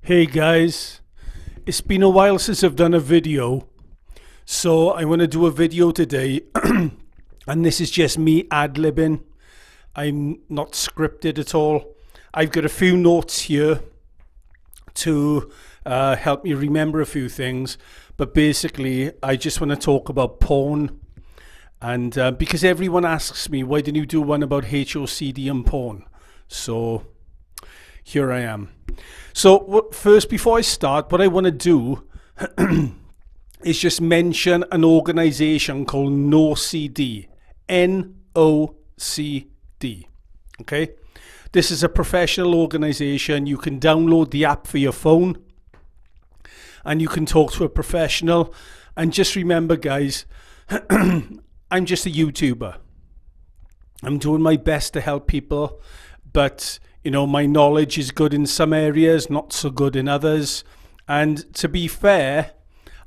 Hey guys, it's been a while since I've done a video, so I want to do a video today and this is just me ad-libbing. I'm not scripted at all. I've got a few notes here to help me remember a few things, but basically I just want to talk about porn, and because everyone asks me, why didn't you do one about HOCD and porn? So here I am. So first, before I start, what I want to do is just mention an organization called NOCD, N-O-C-D, okay? This is a professional organization. You can download the app for your phone and you can talk to a professional. And just remember, guys, I'm just a YouTuber. I'm doing my best to help people, but you know, my knowledge is good in some areas, not so good in others. And to be fair,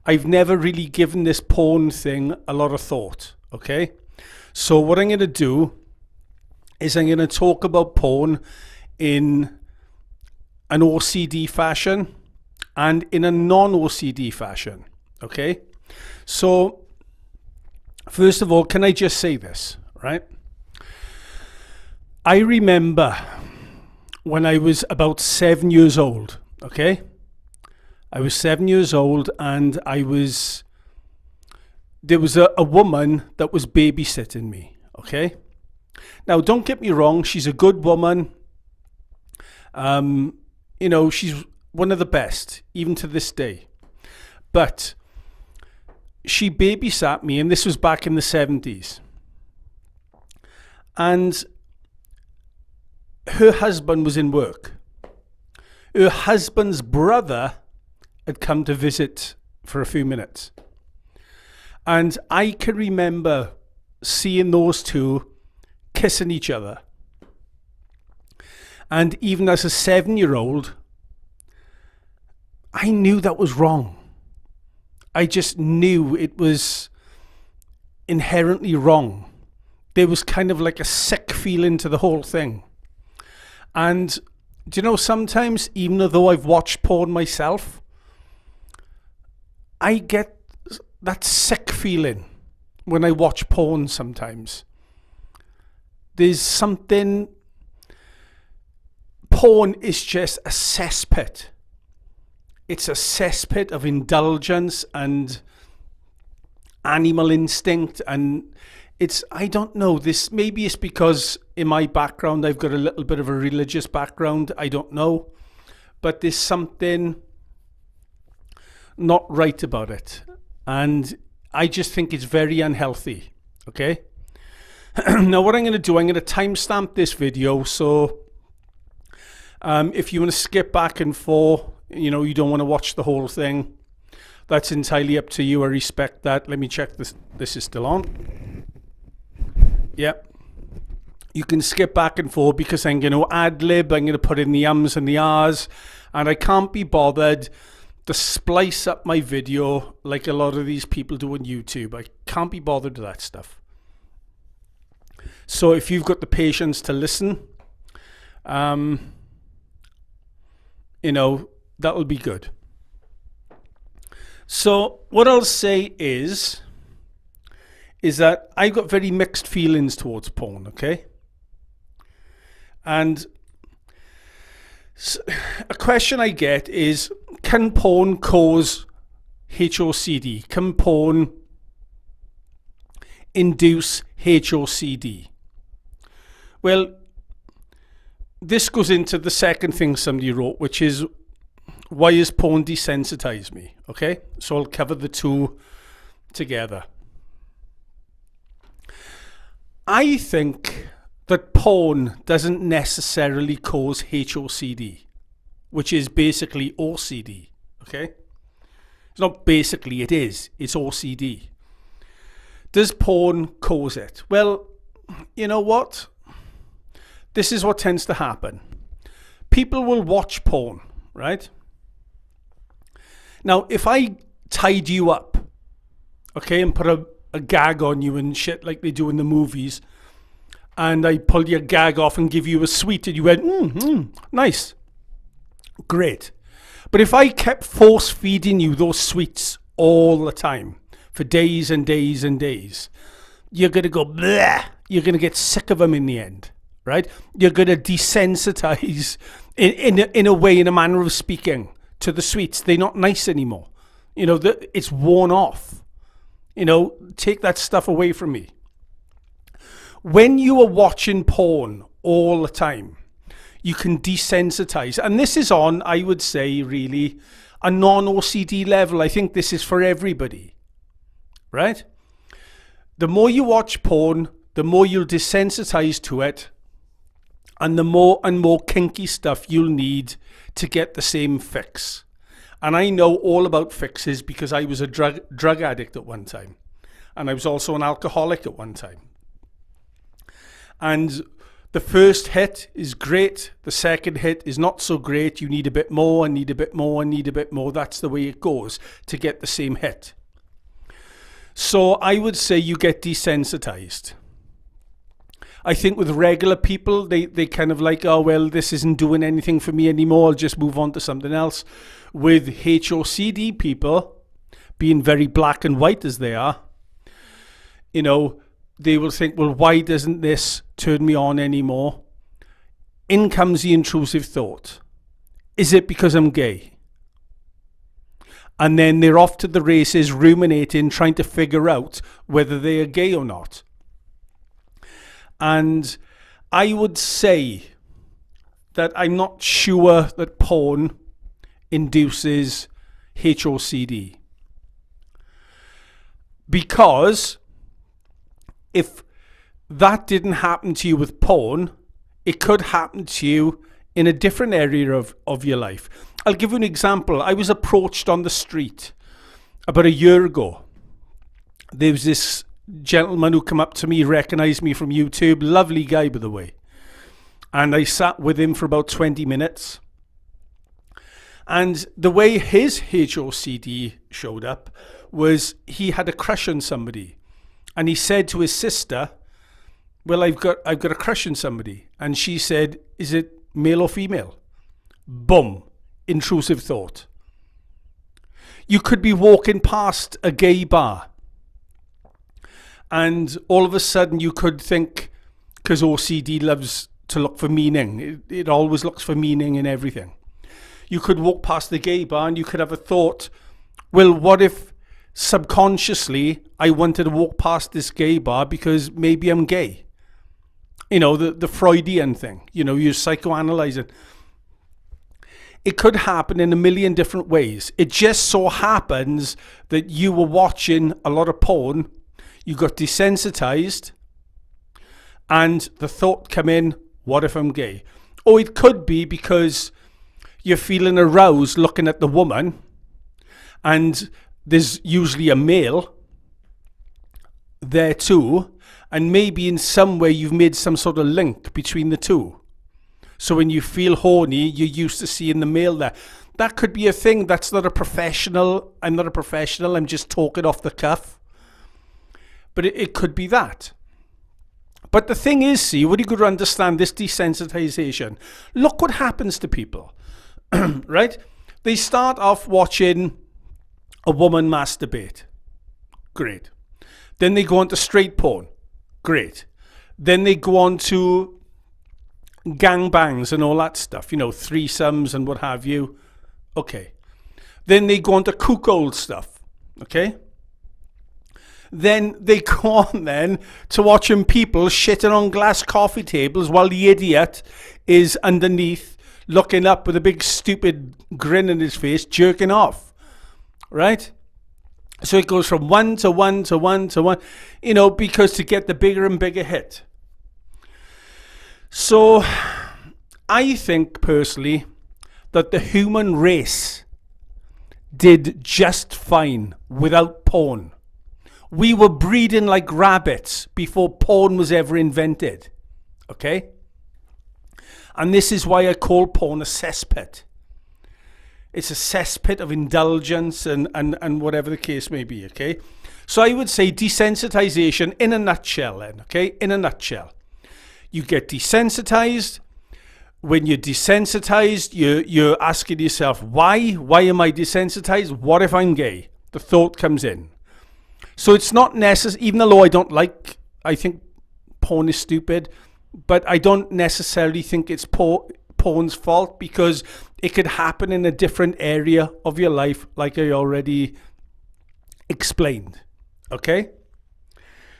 I've never really given this porn thing a lot of thought, okay? So what I'm going to do is I'm going to talk about porn in an OCD fashion and in a non-OCD fashion, okay? So first of all, can I just say this, right? I remember when I was about 7 years old, okay? I was 7 years old and there was a woman that was babysitting me, okay? Now, don't get me wrong, she's a good woman. You know, she's one of the best, even to this day. But she babysat me, and this was back in the 70s. And her husband was in work. Her husband's brother had come to visit for a few minutes. And I can remember seeing those two kissing each other. And even as a 7-year-old, I knew that was wrong. I just knew it was inherently wrong. There was kind of like a sick feeling to the whole thing. And do you know, sometimes, even though I've watched porn myself, I get that sick feeling when I watch porn sometimes. There's something, porn is just a cesspit. It's a cesspit of indulgence and animal instinct, and it's, I don't know, this, maybe it's because in my background I've got a little bit of a religious background, I don't know, but there's something not right about it, and I just think it's very unhealthy, okay? Now what I'm going to do, I'm going to timestamp this video, so if you want to skip back and forth, you know, you don't want to watch the whole thing, that's entirely up to you. I respect that. Let me check this. This is still on. Yep. You can skip back and forth because I'm going to ad-lib, I'm going to put in the ums and the ahs, and I can't be bothered to splice up my video like a lot of these people do on YouTube. I can't be bothered with that stuff. So if you've got the patience to listen, you know, that'll be good. So what I'll say is that I've got very mixed feelings towards porn, okay? And a question I get is, can porn cause HOCD? Can porn induce HOCD? Well, this goes into the second thing somebody wrote, which is, why is porn desensitize me? Okay, so I'll cover the two together. I think that porn doesn't necessarily cause HOCD, which is basically OCD, okay? It's not basically, it is. It's OCD. Does porn cause it? Well, you know what? This is what tends to happen. people will watch porn, right? Now, if I tied you up, okay, and put a gag on you and shit like they do in the movies, and I pull your gag off and give you a sweet, and you went, nice, great. But if I kept force feeding you those sweets all the time, for days and days and days, you're going to go, bleh. You're going to get sick of them in the end, right? You're going to desensitize, in a way, in a manner of speaking, to the sweets. They're not nice anymore. You know, it's worn off. You know, take that stuff away from me. When you are watching porn all the time, you can desensitize. And this is on, I would say, really, a non-OCD level. I think this is for everybody, right? The more you watch porn, the more you'll desensitize to it, and the more and more kinky stuff you'll need to get the same fix. And I know all about fixes because I was a drug addict at one time. And I was also an alcoholic at one time. And the first hit is great. The second hit is not so great. You need a bit more, and need a bit more, and need a bit more. That's the way it goes to get the same hit. So I would say you get desensitized. I think with regular people, they kind of like, oh, well, this isn't doing anything for me anymore. I'll just move on to something else. With HOCD people, being very black and white as they are, you know, they will think, well, why doesn't this turn me on anymore? In comes the intrusive thought. Is it because I'm gay? And then they're off to the races, ruminating, trying to figure out whether they are gay or not. And I would say that I'm not sure that porn induces HOCD. Because if that didn't happen to you with porn, it could happen to you in a different area of your life. I'll give you an example. I was approached on the street about a year ago. There was this gentleman who came up to me, recognized me from YouTube. Lovely guy, by the way. And I sat with him for about 20 minutes. And the way his HOCD showed up was he had a crush on somebody. And he said to his sister, well, I've got a crush on somebody. And she said, is it male or female? Boom. Intrusive thought. You could be walking past a gay bar, and all of a sudden you could think, because OCD loves to look for meaning, it always looks for meaning in everything. You could walk past the gay bar and you could have a thought, well, what if subconsciously I wanted to walk past this gay bar because maybe I'm gay? You know, the Freudian thing, you know, you're psychoanalyzing. It could happen in a million different ways. It just so happens that you were watching a lot of porn, you got desensitized, and the thought came in, what if I'm gay? Or it could be because you're feeling aroused looking at the woman, and there's usually a male there too, and maybe in some way you've made some sort of link between the two. So when you feel horny, you're used to seeing the male there. That could be a thing. That's not a professional. I'm not a professional. I'm just talking off the cuff. But it could be that. But the thing is, see, what you got to understand this desensitization. Look what happens to people, right? They start off watching a woman masturbate. Great. Then they go on to straight porn. Great. Then they go on to gangbangs and all that stuff, you know, threesomes and what have you. Okay. Then they go on to cuckold stuff. Okay. Then they go on then to watching people shitting on glass coffee tables while the idiot is underneath looking up with a big stupid grin on his face, jerking off. Right? So it goes from one to one to one to one, you know, because to get the bigger and bigger hit. So I think personally that the human race did just fine without porn. We were breeding like rabbits before porn was ever invented. Okay? And this is why I call porn a cesspit. It's a cesspit of indulgence and whatever the case may be, okay? So I would say desensitization in a nutshell then, okay? In a nutshell. You get desensitized. When you're desensitized, you're asking yourself, why? Why am I desensitized? What if I'm gay? The thought comes in. So it's not necessary, even though I think porn is stupid, but I don't necessarily think it's porn's fault, because it could happen in a different area of your life, like I already explained. Okay?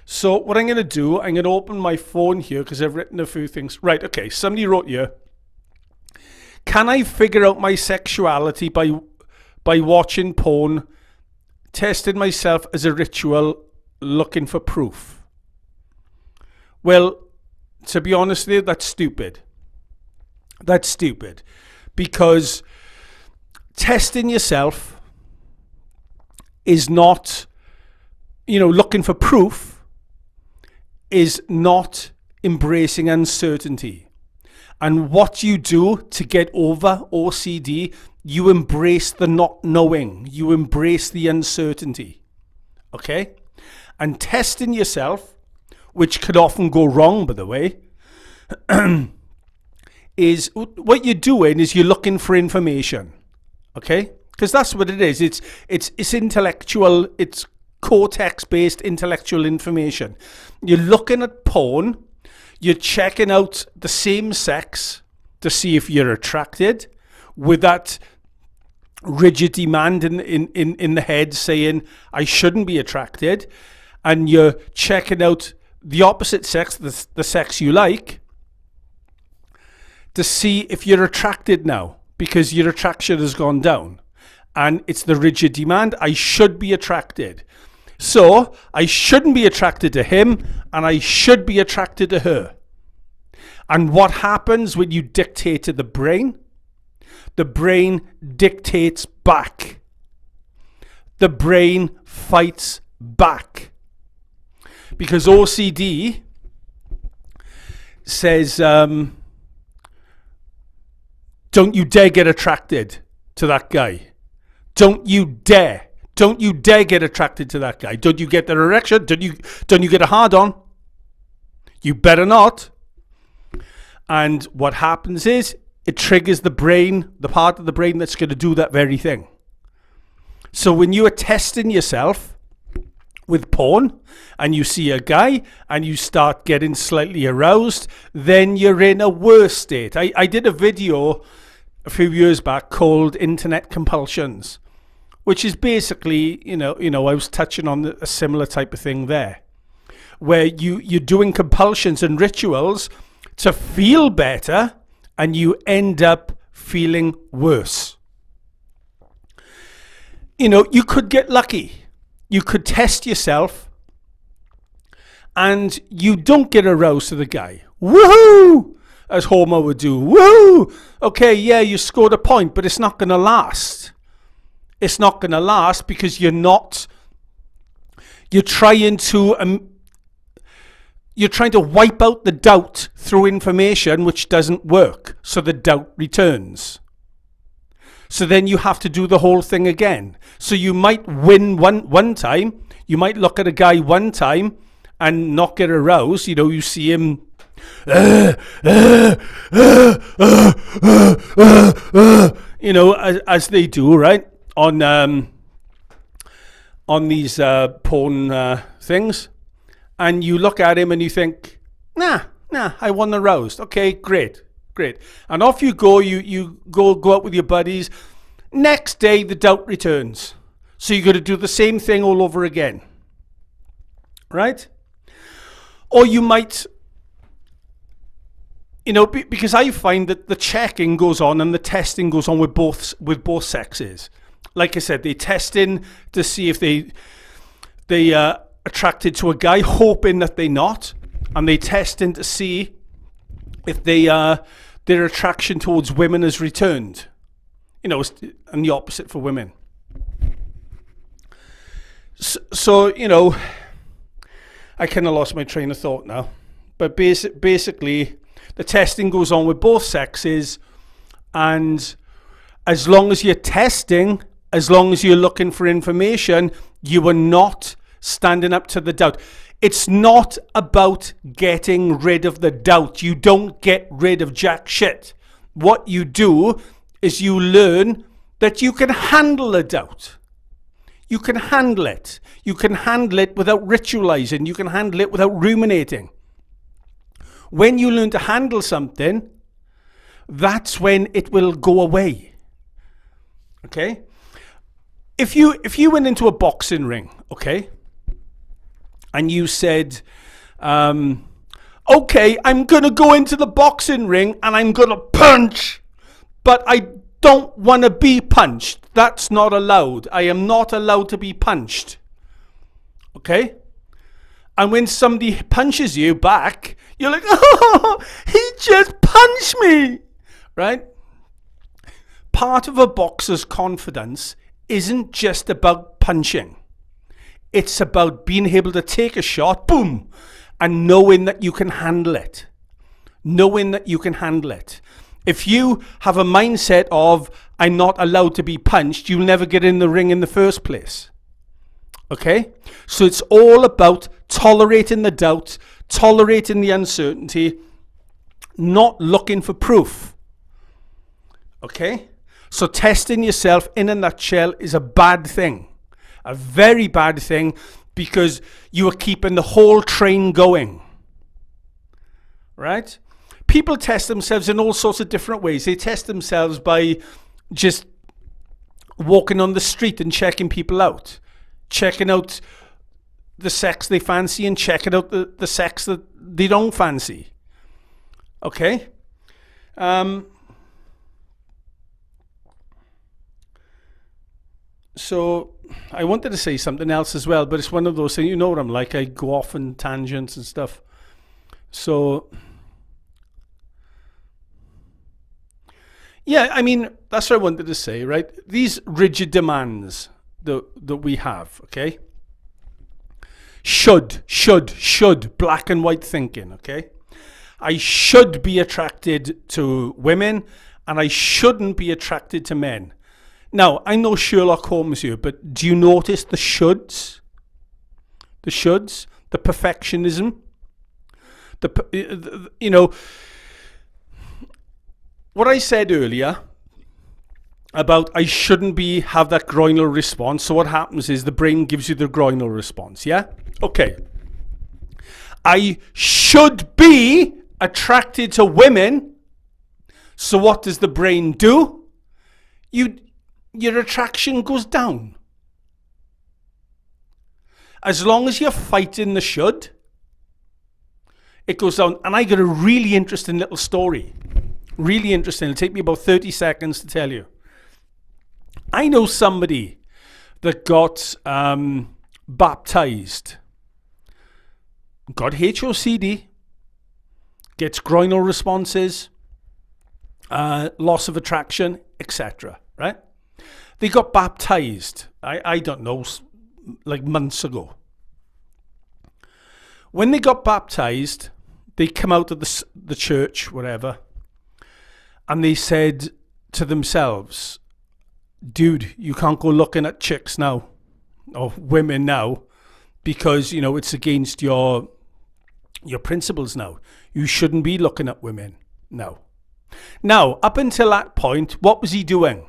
So what I'm going to do, I'm going to open my phone here because I've written a few things. Right, okay, somebody wrote here, can I figure out my sexuality by watching porn, testing myself as a ritual, looking for proof? Well, to be honest with you, that's stupid. That's stupid. Because testing yourself is not, looking for proof is not embracing uncertainty. And what you do to get over OCD, you embrace the not knowing. You embrace the uncertainty. Okay? And testing yourself, which could often go wrong, by the way, is what you're doing is you're looking for information. Okay? Because that's what it is. It's intellectual, it's cortex-based intellectual information. You're looking at porn, you're checking out the same sex to see if you're attracted, with that rigid demand in the head saying, I shouldn't be attracted. And you're checking out the opposite sex, the sex you like, to see if you're attracted now, because your attraction has gone down. And it's the rigid demand, I should be attracted. So I shouldn't be attracted to him, and I should be attracted to her. And what happens when you dictate to the brain? The brain dictates back. The brain fights back. Because OCD says, don't you dare get attracted to that guy. Don't you dare. Don't you dare get attracted to that guy. Don't you get that erection? Don't you get a hard on? You better not. And what happens is it triggers the brain, the part of the brain that's going to do that very thing. So when you are testing yourself with porn and you see a guy and you start getting slightly aroused, then you're in a worse state. I did a video a few years back called Internet Compulsions, which is basically, I was touching on a similar type of thing there, where you're doing compulsions and rituals to feel better, and you end up feeling worse. You could get lucky. You could test yourself, and you don't get aroused to the guy. Woohoo! As Homer would do. Woohoo! Okay, yeah, you scored a point, but it's not going to last. It's not going to last because you're trying to wipe out the doubt through information, which doesn't work. So the doubt returns. So then you have to do the whole thing again. So you might win one time. You might look at a guy one time and not get aroused. You see him as they do, right? On these porn things. And you look at him and you think, nah, I wasn't aroused. Okay, great. And off you go, you go out with your buddies. Next day, the doubt returns. So you've got to do the same thing all over again. Right? Or you might, because I find that the checking goes on and the testing goes on with both sexes. Like I said, they testing to see if they attracted to a guy, hoping that they're not, and they testing to see if their attraction towards women has returned. And the opposite for women. So I kind of lost my train of thought now. But basically, The testing goes on with both sexes, and as long as you're testing, as long as you're looking for information, you are not standing up to the doubt. It's not about getting rid of the doubt. You don't get rid of jack shit. What you do is you learn that you can handle the doubt. You can handle it. You can handle it without ritualizing. You can handle it without ruminating. When you learn to handle something, that's when it will go away. Okay? If you went into a boxing ring, okay, and you said, okay, I'm going to go into the boxing ring and I'm going to punch, but I don't want to be punched. That's not allowed. I am not allowed to be punched. Okay? And when somebody punches you back, you're like, oh, he just punched me. Right? Part of a boxer's confidence isn't just about punching. It's about being able to take a shot, boom, and knowing that you can handle it. Knowing that you can handle it. If you have a mindset of, I'm not allowed to be punched, you'll never get in the ring in the first place. Okay? So it's all about tolerating the doubt, tolerating the uncertainty, not looking for proof. Okay? So testing yourself, in a nutshell, is a bad thing. A very bad thing, because you are keeping the whole train going. Right? People test themselves in all sorts of different ways. They test themselves by just walking on the street and checking people out. Checking out the sex they fancy and checking out the sex that they don't fancy. Okay? So I wanted to say something else as well, but it's one of those things, you know what I'm like, I go off on tangents and stuff. So, yeah, I mean, that's what I wanted to say, right? These rigid demands that we have, okay? Should, black and white thinking, okay? I should be attracted to women, and I shouldn't be attracted to men. Now, I know Sherlock Holmes here, but do you notice the shoulds? The shoulds? The perfectionism? You know, what I said earlier about I shouldn't have that groinal response. So what happens is the brain gives you the groinal response, yeah? Okay. I should be attracted to women. So what does the brain do? Your attraction goes down. As long as you're fighting the should, it goes down. And I got a really interesting little story. Really interesting. It'll take me about 30 seconds to tell you. I know somebody that got baptized, got HOCD, gets groinal responses, loss of attraction, etc. Right? They got baptized, I don't know, like months ago. When they got baptized, they come out of the church, whatever, and they said to themselves, dude, you can't go looking at chicks now, or women now, because, you know, it's against your principles now. You shouldn't be looking at women now. Now, up until that point, what was he doing?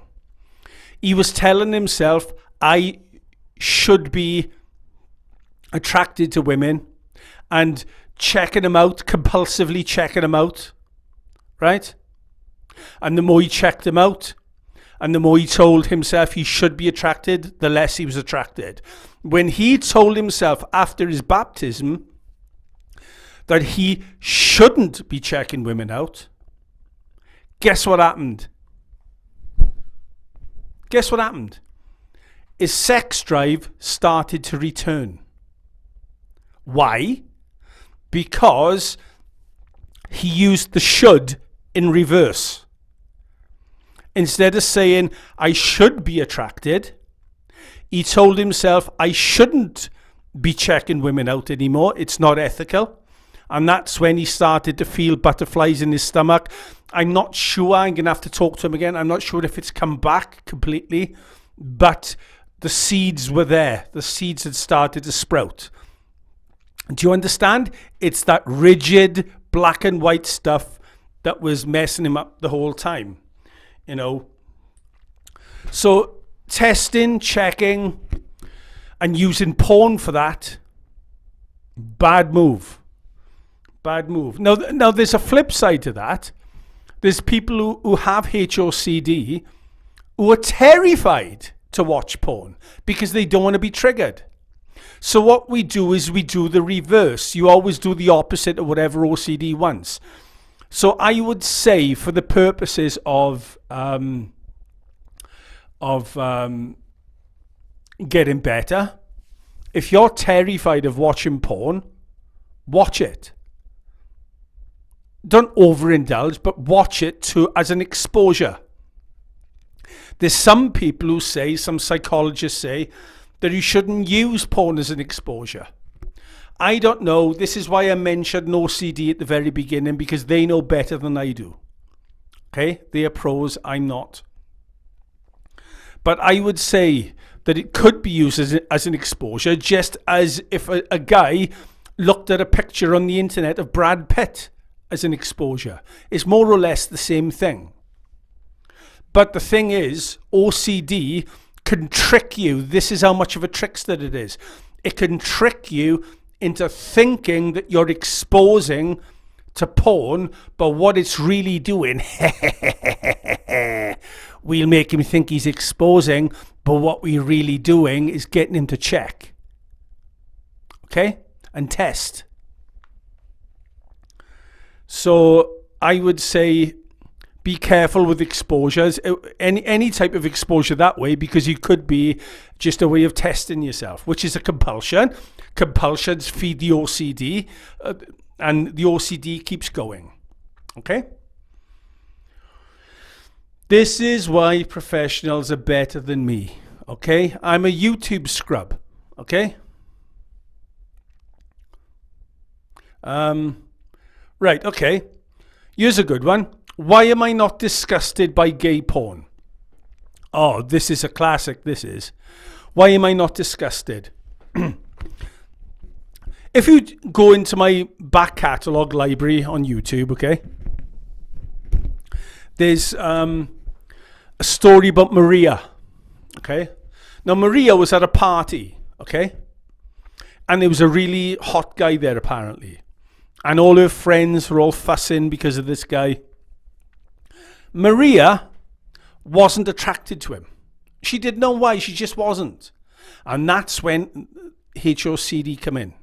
He was telling himself, I should be attracted to women, and checking them out, compulsively checking them out, right? And the more he checked them out, and the more he told himself he should be attracted, the less he was attracted. When he told himself after his baptism that he shouldn't be checking women out, guess what happened? Guess what happened? His sex drive started to return. Why? Because he used the should in reverse. Instead of saying, I should be attracted, he told himself, I shouldn't be checking women out anymore. It's not ethical. And that's when he started to feel butterflies in his stomach. I'm not sure, I'm going to have to talk to him again. I'm not sure if it's come back completely, but the seeds were there. The seeds had started to sprout. Do you understand? It's that rigid black and white stuff that was messing him up the whole time, you know. So testing, checking, and using porn for that, bad move. Bad move. Now there's a flip side to that. There's people who have HOCD who are terrified to watch porn because they don't want to be triggered. So what we do is we do the reverse. You always do the opposite of whatever OCD wants. So I would say, for the purposes of getting better, if you're terrified of watching porn, watch it. Don't overindulge, but watch it as an exposure. There's some people who say, some psychologists say, that you shouldn't use porn as an exposure. I don't know. This is why I mentioned OCD at the very beginning, because they know better than I do. Okay? They are pros, I'm not. But I would say that it could be used as an exposure, just as if a guy looked at a picture on the internet of Brad Pitt as an exposure. It's more or less the same thing. But the thing is, OCD can trick you. This is how much of a trickster it is. It can trick you into thinking that you're exposing to porn, but what it's really doing, we'll make him think he's exposing, but what we're really doing is getting him to check. Okay? And test. So I would say be careful with exposures, any type of exposure that way, because you could be just a way of testing yourself, which is a compulsion. Compulsions feed the OCD, and the OCD keeps going. Okay? This is why professionals are better than me. Okay? I'm a YouTube scrub. Okay? Right, okay. Here's a good one. Why am I not disgusted by gay porn? Oh, this is a classic, this is. Why am I not disgusted? If you go into my back catalogue library on YouTube, okay, there's a story about Maria, okay? Now, Maria was at a party, okay? And there was a really hot guy there, apparently. And all her friends were all fussing because of this guy. Maria wasn't attracted to him. She didn't know why, she just wasn't. And that's when HOCD come in.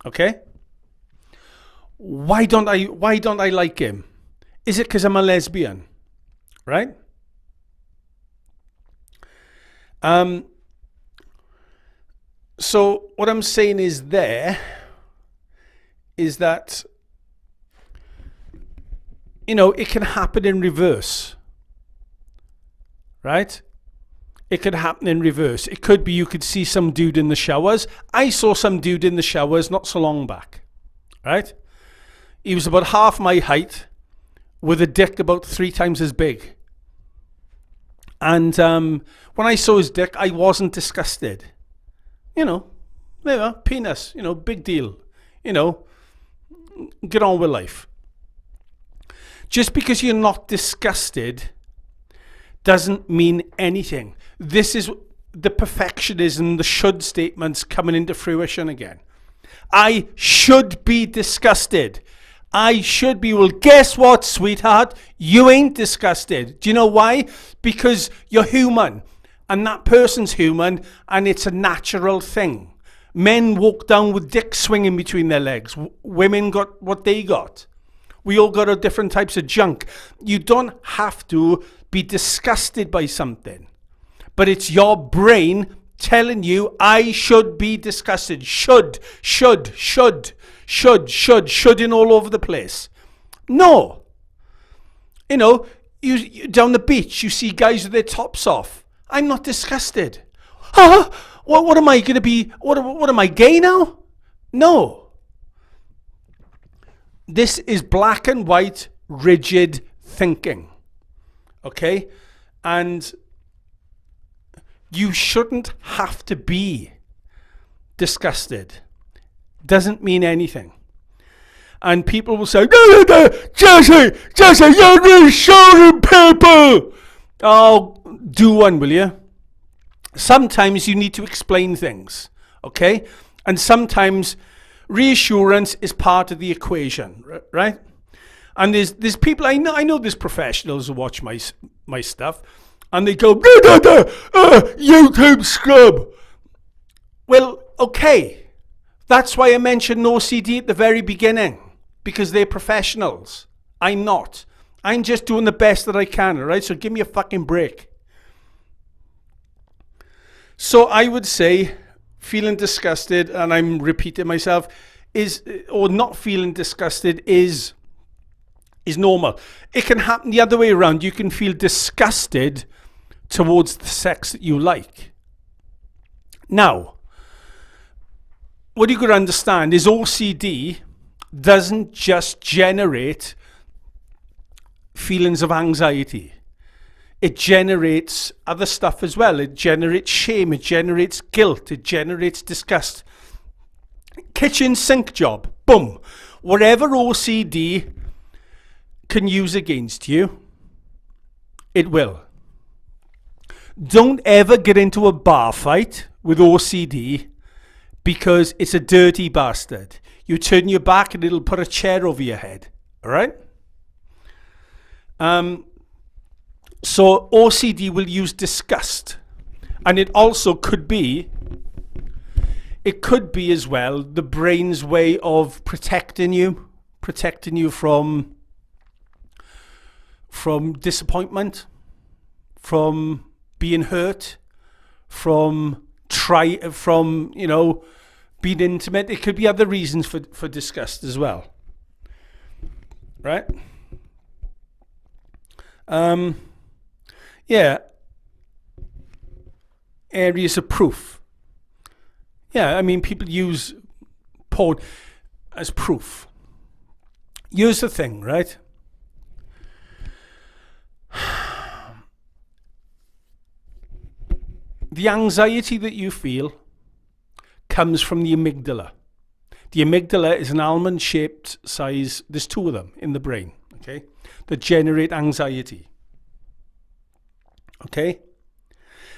Okay? Why don't I like him? Is it because I'm a lesbian? Right? So what I'm saying is that, you know, it can happen in reverse, right? It could happen in reverse. It could be you could see some dude in the showers. I saw some dude in the showers not so long back, right? He was about half my height with a dick about 3 times as big. And when I saw his dick, I wasn't disgusted. You know, there, penis, you know, big deal. You know, get on with life. Just because you're not disgusted doesn't mean anything. This is the perfectionism, the should statements coming into fruition again. I should be disgusted. I should be. Well, guess what, sweetheart? You ain't disgusted. Do you know why? Because you're human, and that person's human, and it's a natural thing. Men walk down with dicks swinging between their legs. Women got what they got. We all got our different types of junk. You don't have to be disgusted by something, but it's your brain telling you, I should be disgusted. Shoulding all over the place. No. You know, you down the beach, you see guys with their tops off. I'm not disgusted. Huh? What am I going to be? What am I, gay now? No. This is black and white, rigid thinking. Okay? And you shouldn't have to be disgusted. Doesn't mean anything. And people will say, no, Jesse, you're really showing people. Oh, do one, will you? Sometimes you need to explain things, okay? And sometimes reassurance is part of the equation, right? And there's people, I know there's professionals who watch my stuff, and they go, YouTube scrub. Well, okay. That's why I mentioned OCD at the very beginning, because they're professionals. I'm not. I'm just doing the best that I can, all right? So give me a fucking break. So I would say feeling disgusted, and I'm repeating myself, or not feeling disgusted is normal. It can happen the other way around. You can feel disgusted towards the sex that you like. Now, what you got to understand is OCD doesn't just generate feelings of anxiety. It generates other stuff as well. It generates shame. It generates guilt. It generates disgust. Kitchen sink job. Boom. Whatever OCD can use against you, it will. Don't ever get into a bar fight with OCD because it's a dirty bastard. You turn your back and it'll put a chair over your head. All right? So OCD will use disgust. And it also could be as well the brain's way of protecting you from disappointment, from being hurt, from being intimate. It could be other reasons for disgust as well. Right? Yeah. Areas of proof. Yeah, I mean, people use porn as proof. Here's the thing, right? The anxiety that you feel comes from the amygdala. The amygdala is an almond-shaped size. There's two of them in the brain, okay, that generate anxiety. Okay?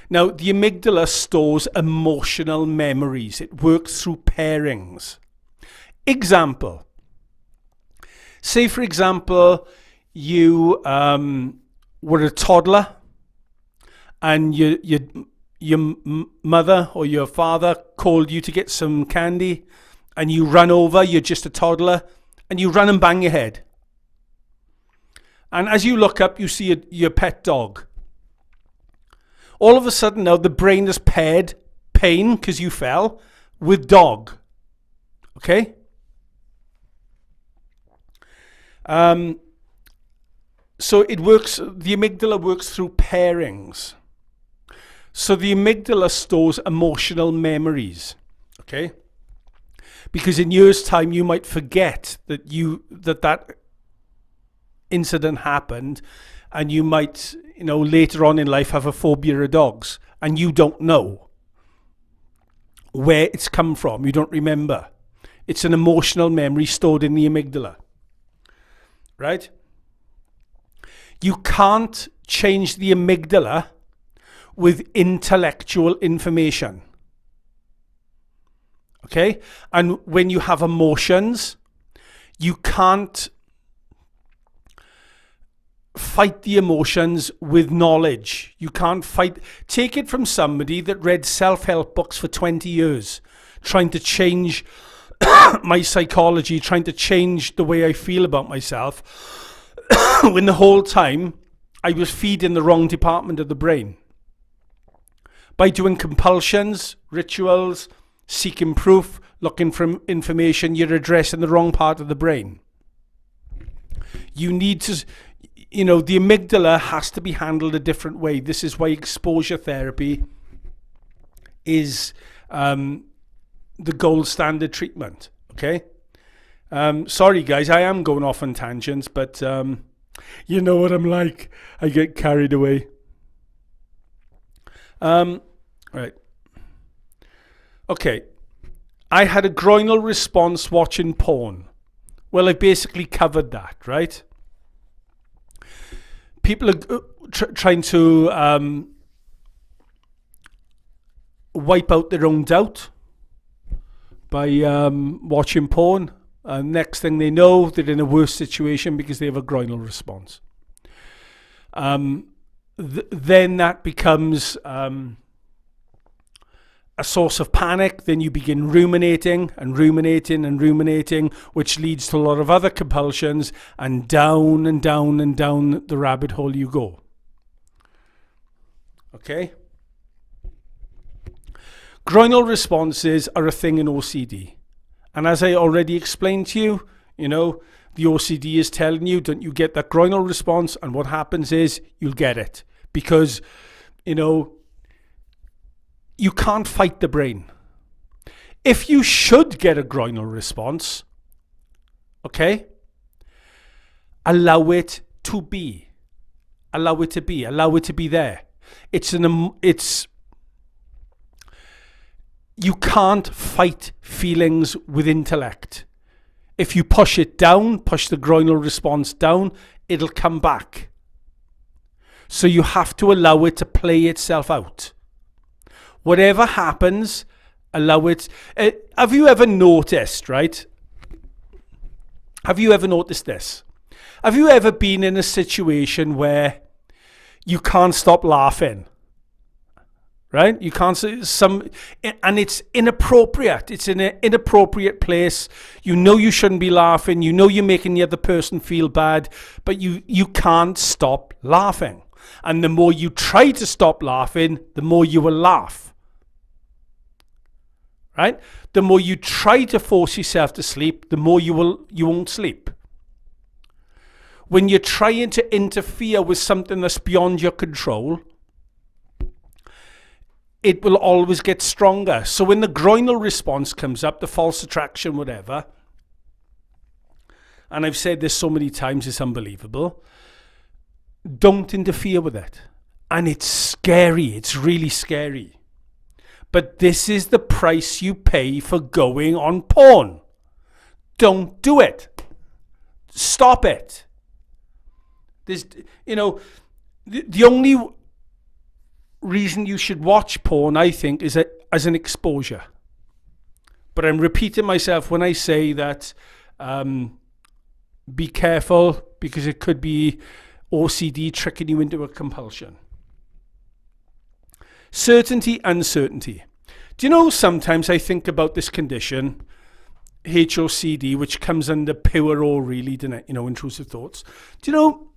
Now, the amygdala stores emotional memories. It works through pairings. Example. Say, for example, you were a toddler and your mother or your father called you to get some candy and you run over, you're just a toddler, and you run and bang your head. And as you look up, you see your pet dog. All of a sudden now the brain has paired pain because you fell with dog. Okay? So it works, the amygdala works through pairings. So the amygdala stores emotional memories. Okay? Because in years' time you might forget that incident happened, and you might, later on in life have a phobia of dogs, and you don't know where it's come from. You don't remember. It's an emotional memory stored in the amygdala. Right? You can't change the amygdala with intellectual information. Okay? And when you have emotions, you can't fight the emotions with knowledge. You can't take it from somebody that read self-help books for 20 years, trying to change my psychology, trying to change the way I feel about myself, when the whole time I was feeding the wrong department of the brain. By doing compulsions, rituals, seeking proof, looking for information, you're addressing the wrong part of the brain. You need to, the amygdala has to be handled a different way. This is why exposure therapy is the gold standard treatment, okay? Sorry guys, I am going off on tangents, but you know what I'm like. I get carried away. Right. Okay. I had a groinal response watching porn. Well, I basically covered that, right? People are trying to wipe out their own doubt by watching porn. Next thing they know, they're in a worse situation because they have a groinal response. Then that becomes a source of panic. Then you begin ruminating and ruminating and ruminating, which leads to a lot of other compulsions, and down and down and down the rabbit hole you go. Okay? Groinal responses are a thing in OCD. And as I already explained to you, the OCD is telling you, don't you get that groinal response? And what happens is you'll get it. Because, you can't fight the brain. If you should get a groinal response, okay, allow it to be. Allow it to be. Allow it to be there. You can't fight feelings with intellect. If you push it down, push the groinal response down, it'll come back. So you have to allow it to play itself out. Whatever happens, allow it. Have you ever noticed, right? Have you ever noticed this? Have you ever been in a situation where you can't stop laughing? Right? You can't say and it's inappropriate. It's in an inappropriate place. You know you shouldn't be laughing. You know you're making the other person feel bad, but you can't stop laughing. And the more you try to stop laughing, the more you will laugh. Right? The more you try to force yourself to sleep, the more you won't sleep. When you're trying to interfere with something that's beyond your control, it will always get stronger. So when the groinal response comes up, the false attraction, whatever, and I've said this so many times, it's unbelievable, don't interfere with it. And it's scary. It's really scary. But this is the price you pay for going on porn. Don't do it. Stop it. There's, the only reason you should watch porn, I think, is as an exposure. But I'm repeating myself when I say that be careful, because it could be OCD tricking you into a compulsion. Certainty, uncertainty. Do you know, sometimes I think about this condition, HOCD, which comes under pure or really, intrusive thoughts. Do you know,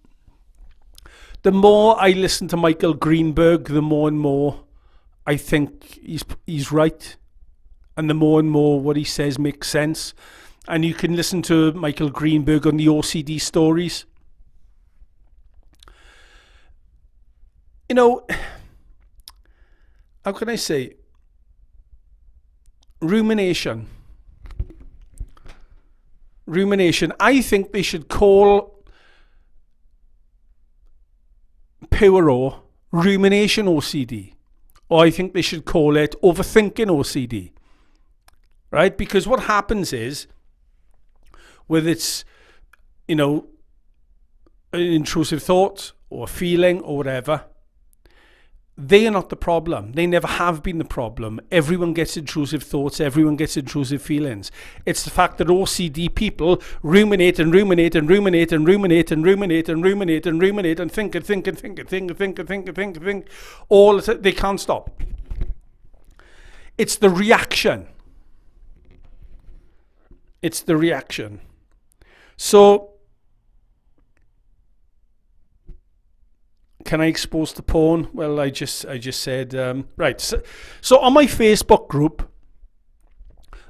the more I listen to Michael Greenberg, the more and more I think he's right. And the more and more what he says makes sense. And you can listen to Michael Greenberg on the OCD stories. How can I say? Rumination. I think they should call pure rumination OCD. Or I think they should call it overthinking OCD. Right? Because what happens is, whether it's, an intrusive thought or a feeling or whatever, they are not the problem. They never have been the problem. Everyone gets intrusive thoughts. Everyone gets intrusive feelings. It's the fact that OCD people ruminate and ruminate and ruminate and ruminate and ruminate and ruminate and ruminate and think and think and think and think and think and think and think and think. All they can't stop. It's the reaction. It's the reaction. So, can I expose the porn? Well, I just said, right. So on my Facebook group,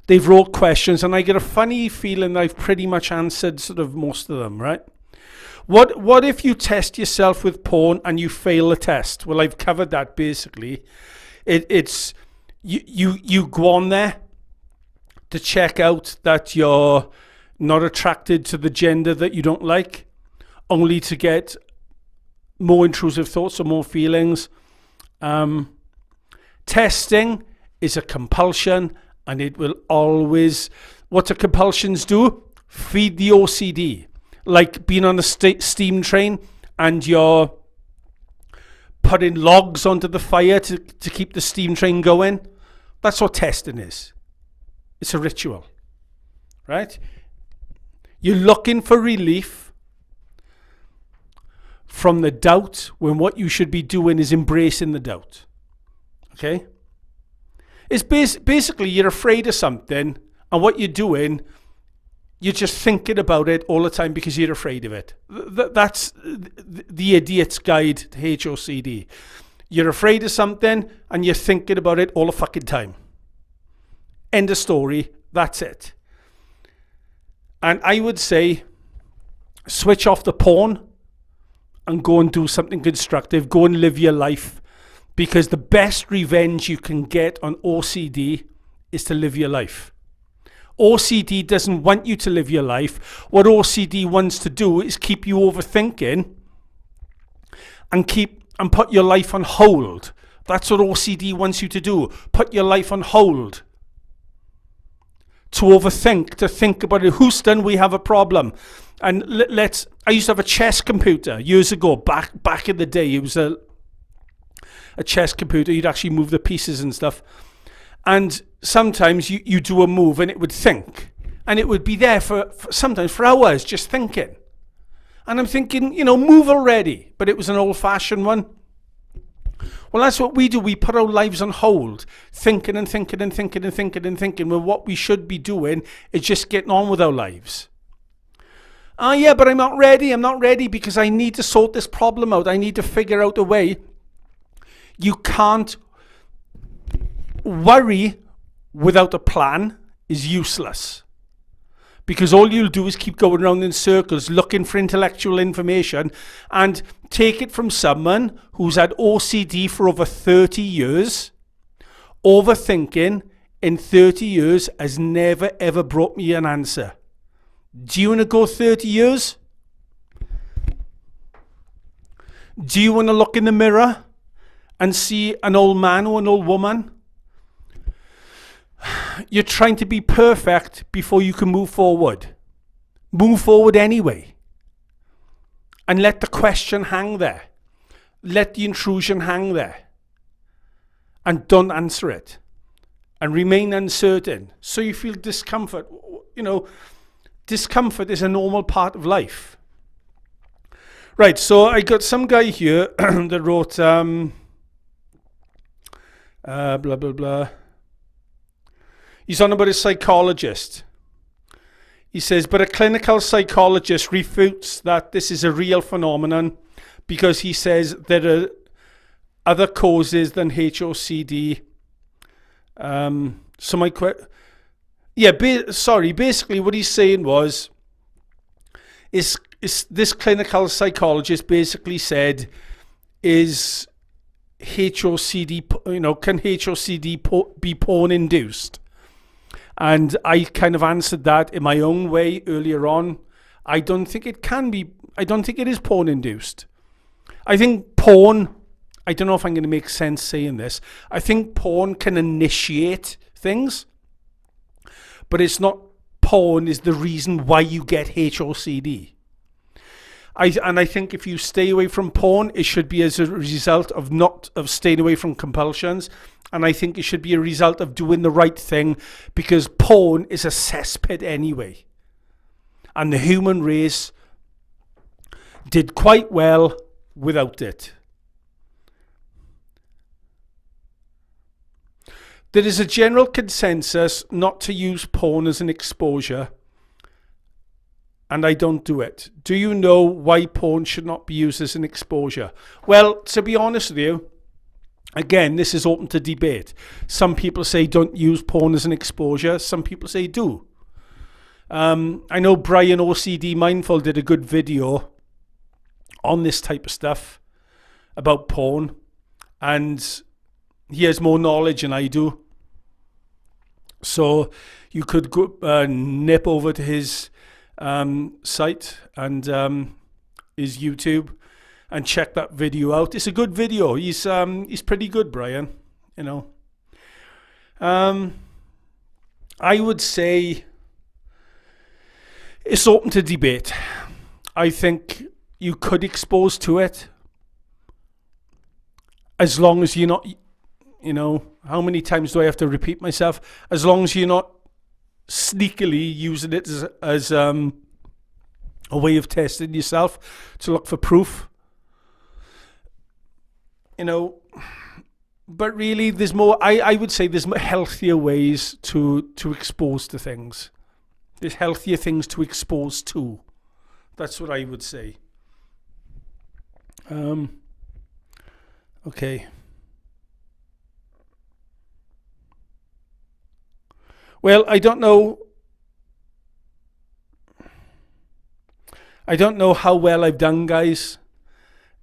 they've wrote questions, and I get a funny feeling I've pretty much answered sort of most of them, right? What if you test yourself with porn and you fail the test? Well, I've covered that basically. It's you go on there to check out that you're not attracted to the gender that you don't like, only to get more intrusive thoughts or more feelings. Testing is a compulsion, and it will always, what do compulsions do? Feed the OCD. Like being on a steam train and you're putting logs onto the fire to keep the steam train going. That's what testing is. It's a ritual, right? You're looking for relief from the doubt when what you should be doing is embracing the doubt. Okay? It's basically you're afraid of something, and what you're doing, you're just thinking about it all the time because you're afraid of it. That's the idiot's guide to HOCD. You're afraid of something and you're thinking about it all the fucking time. End of story. That's it. And I would say switch off the porn and go and do something constructive. Go and live your life, because the best revenge you can get on OCD is to live your life. OCD doesn't want you to live your life. What OCD wants to do is keep you overthinking and put your life on hold. That's what OCD wants you to do. Put your life on hold. To overthink, to think about it. Houston, we have a problem. And I used to have a chess computer years ago, back in the day. It was a chess computer. You'd actually move the pieces and stuff. And sometimes you do a move and it would think. And it would be there for sometimes for hours just thinking. And I'm thinking, move already. But it was an old-fashioned one. Well, that's what we do. We put our lives on hold, thinking and thinking and thinking and thinking and thinking, when what we should be doing is just getting on with our lives. Yeah, but I'm not ready. I'm not ready because I need to sort this problem out. I need to figure out a way. You can't. Worry without a plan is useless, because all you'll do is keep going around in circles looking for intellectual information. And take it from someone who's had OCD for over 30 years. Overthinking in 30 years has never ever brought me an answer. Do you want to go 30 years? Do you want to look in the mirror and see an old man or an old woman? You're trying to be perfect before you can move forward. Move forward anyway. And let the question hang there. Let the intrusion hang there. And don't answer it. And remain uncertain. So you feel discomfort. Discomfort is a normal part of life. Right, so I got some guy here that wrote blah, blah, blah. He's on about a psychologist. He says, but a clinical psychologist refutes that this is a real phenomenon, because he says there are other causes than HOCD. Basically what he's saying is this clinical psychologist basically said, is HOCD, can HOCD be porn induced? And I kind of answered that in my own way earlier on. I don't think it can be. I don't think it is porn induced. I think porn, I don't know if I'm going to make sense saying this. I think porn can initiate things, but it's not porn is the reason why you get HOCD. I think if you stay away from porn, it should be as a result of staying away from compulsions. And I think it should be a result of doing the right thing, because porn is a cesspit anyway. And the human race did quite well without it. There is a general consensus not to use porn as an exposure, and I don't do it. Do you know why porn should not be used as an exposure? Well, to be honest with you, again, this is open to debate. Some people say don't use porn as an exposure. Some people say do. I know Brian OCD Mindful did a good video on this type of stuff about porn, and he has more knowledge than I do. So you could go, nip over to his site and his YouTube, and check that video out. It's a good video. He's pretty good, Brian. You know. I would say it's open to debate. I think you could expose to it, as long as you're not, you know, how many times do I have to repeat myself? As long as you're not sneakily using it as a way of testing yourself to look for proof. You know, but really there's more, I would say there's healthier ways to expose to things. There's healthier things to expose to. That's what I would say. Okay. Well, I don't know how well I've done, guys.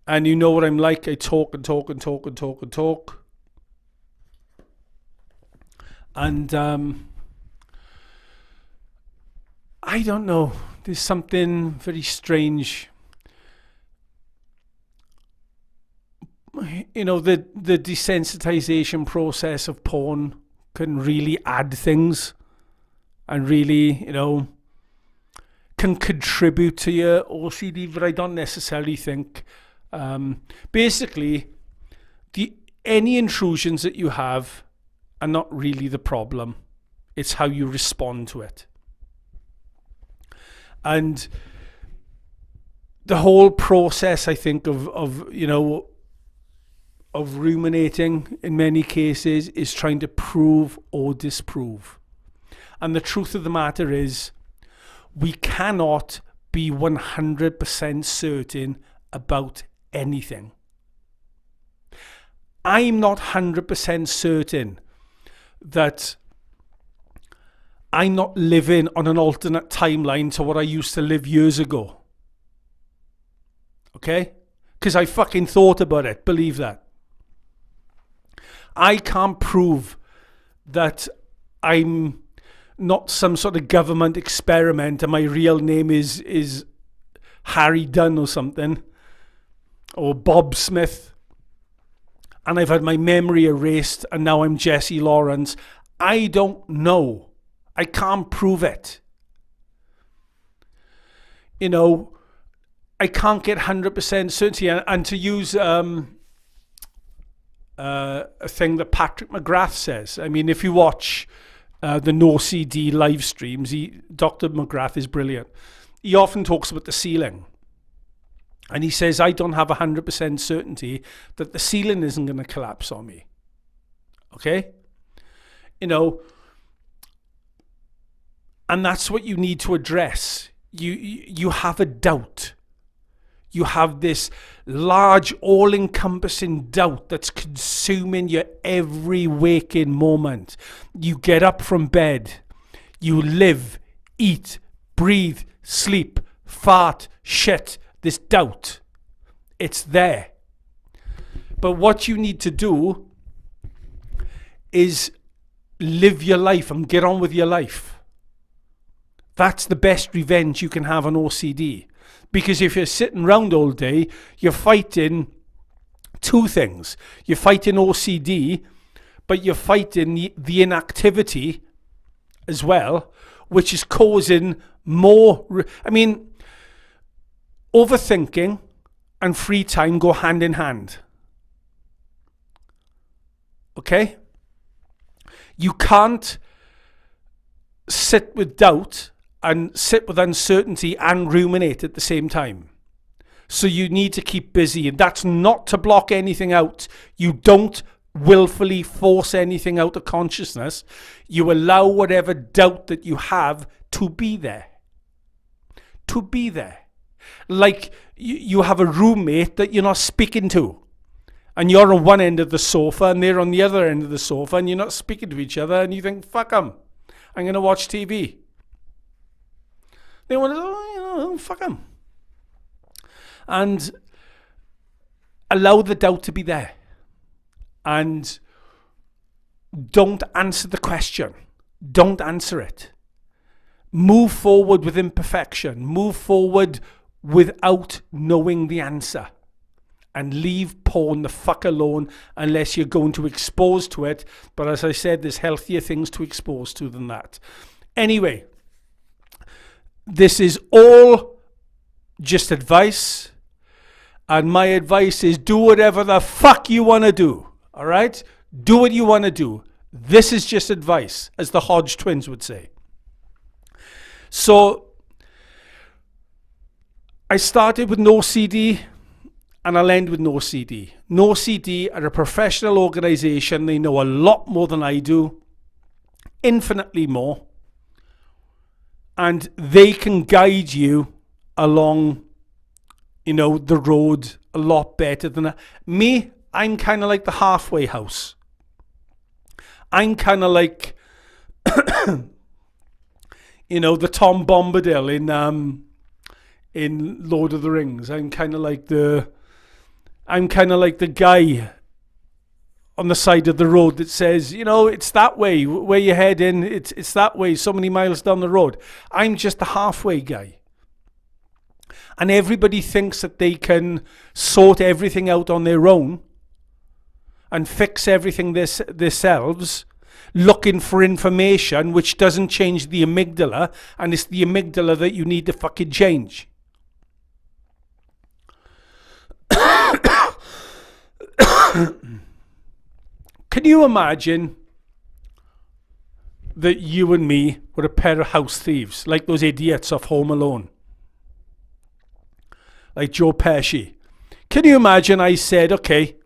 And you know what I'm like. I talk and talk and talk and talk and talk. And I don't know. There's something very strange. You know, the desensitization process of porn can really add things and really, you know, can contribute to your OCD, but I don't necessarily think. Basically, any intrusions that you have are not really the problem. It's how you respond to it. And the whole process, I think, of you know, of ruminating in many cases is trying to prove or disprove. And the truth of the matter is, we cannot be 100% certain about anything. I'm not 100% certain that I'm not living on an alternate timeline to what I used to live years ago. Okay? Because I fucking thought about it, believe that. I can't prove that I'm not some sort of government experiment and my real name is Harry Dunn or something, or Bob Smith, and I've had my memory erased and now I'm Jesse Lawrence. I don't know. I can't prove it. You know, I can't get 100% certainty. And to use a thing that Patrick McGrath says, I mean, if you watch the No-CD live streams, Dr. McGrath is brilliant. He often talks about the ceiling. And he says, I don't have 100% certainty that the ceiling isn't going to collapse on me. Okay? You know, and that's what you need to address. You have a doubt. You have this large, all-encompassing doubt that's consuming your every waking moment. You get up from bed. You live, eat, breathe, sleep, fart, shit. This doubt. It's there. But what you need to do is live your life and get on with your life. That's the best revenge you can have on OCD. Because if you're sitting around all day, you're fighting two things. You're fighting OCD, but you're fighting the inactivity as well, which is causing more... overthinking and free time go hand in hand. Okay? You can't sit with doubt and sit with uncertainty and ruminate at the same time. So you need to keep busy. And that's not to block anything out. You don't willfully force anything out of consciousness. You allow whatever doubt that you have to be there. To be there. Like you have a roommate that you're not speaking to. And you're on one end of the sofa and they're on the other end of the sofa and you're not speaking to each other and you think, fuck them. I'm going to watch TV. They want to, fuck them. And allow the doubt to be there. And don't answer the question. Don't answer it. Move forward with imperfection. Move forward without knowing the answer. And leave porn the fuck alone unless you're going to expose to it. But as I said, there's healthier things to expose to than that. Anyway, this is all just advice. And my advice is do whatever the fuck you want to do. All right? Do what you want to do. This is just advice, as the Hodge twins would say. So, I started with no CD. And I'll end with No CD. No CD are a professional organisation. They know a lot more than I do. Infinitely more. And they can guide you along, the road a lot better than me. I'm kind of like the halfway house. I'm kind of like, the Tom Bombadil in Lord of the Rings. I'm kind of like the guy on the side of the road that says, it's that way, where you're heading, it's that way, so many miles down the road. I'm just the halfway guy. And everybody thinks that they can sort everything out on their own and fix everything themselves, looking for information which doesn't change the amygdala, and it's the amygdala that you need to fucking change. Can you imagine that you and me were a pair of house thieves, like those idiots off Home Alone? Like Joe Pesci. Can you imagine I said, okay,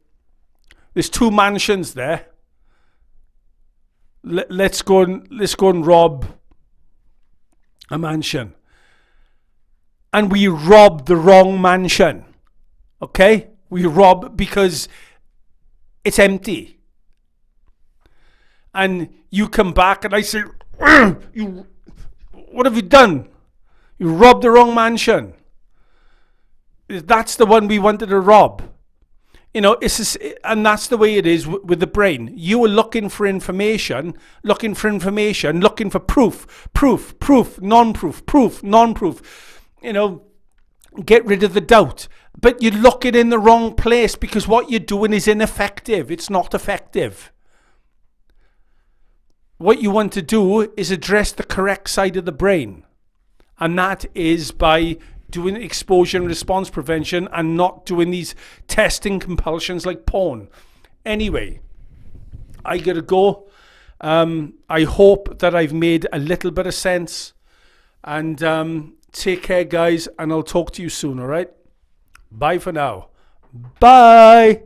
there's 2 mansions there. Let's go and rob a mansion. And we robbed the wrong mansion. Okay? We rob because it's empty. And you come back and I say, what have you done? You robbed the wrong mansion. That's the one we wanted to rob. And that's the way it is with the brain. You are looking for information, looking for proof, non-proof. Get rid of the doubt. But you're looking in the wrong place because what you're doing is ineffective. It's not effective. What you want to do is address the correct side of the brain. And that is by doing exposure and response prevention and not doing these testing compulsions like porn. Anyway, I gotta go. I hope that I've made a little bit of sense. And take care, guys, and I'll talk to you soon, all right? Bye for now. Bye.